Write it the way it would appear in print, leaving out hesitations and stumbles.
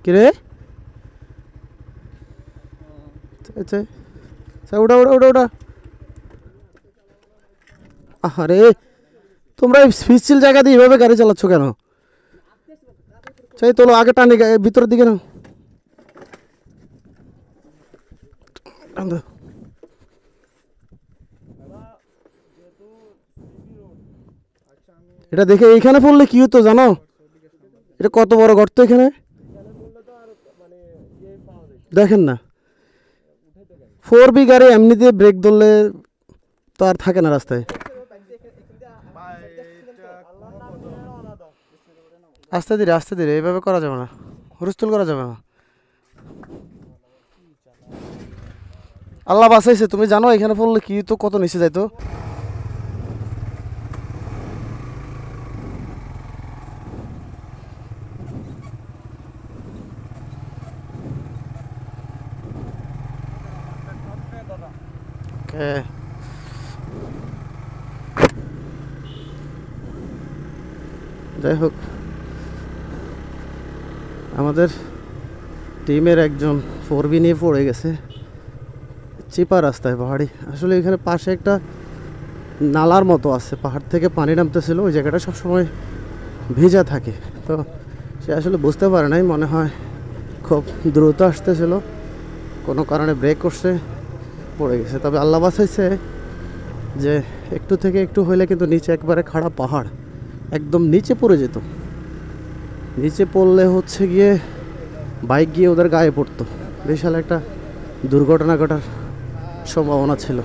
কিরে আচ্ছা আচ্ছা ওটা ওটা ওটা ওটা আরে তোমরা এই পিচ্ছিল জায়গা দিয়ে এভাবে গাড়ি চালাচ্ছ কেন? চাই তোলো আগে টানি ভিতরের দিকে না। এটা দেখে এইখানে পড়লে কি হতো জানো? এটা কত বড় গর্ত এখানে দেখেন না। 4B গাড়ি এমনিতে ব্রেক ধরলে তো আর থাকে না রাস্তায়। আস্তে ধীরে এইভাবে করা যাবে না, হুলস্থুল করা যাবে না। আল্লাহ বাঁচাইছে। তুমি জানো এখানে পড়লে কি তো কত নিচে যাইতো। যাই হোক আমাদের টিমের একজন 4B নিয়ে পড়ে গেছে চিপা রাস্তায় পাহাড়ি। আসলে এখানে পাশে একটা নালার মতো আছে, পাহাড় থেকে পানি নামতেছিল, ওই জায়গাটা সবসময় ভেজা থাকে। তো সে আসলে বুঝতে পারে নাই, মনে হয় খুব দ্রুত আসতেছিল, কোনো কারণে ব্রেক করছে, পড়ে গেছে। তবে আল্লাহ বাঁচাইছে যে একটু থেকে একটু হইলে কিন্তু নিচে একবারে খাড়া পাহাড়, একদম নিচে পড়ে যেত। নিচে পড়লে হচ্ছে গিয়ে বাইক গিয়ে ওদের গায়ে পড়তো, বিশাল একটা দুর্ঘটনা ঘটার সম্ভাবনা ছিল।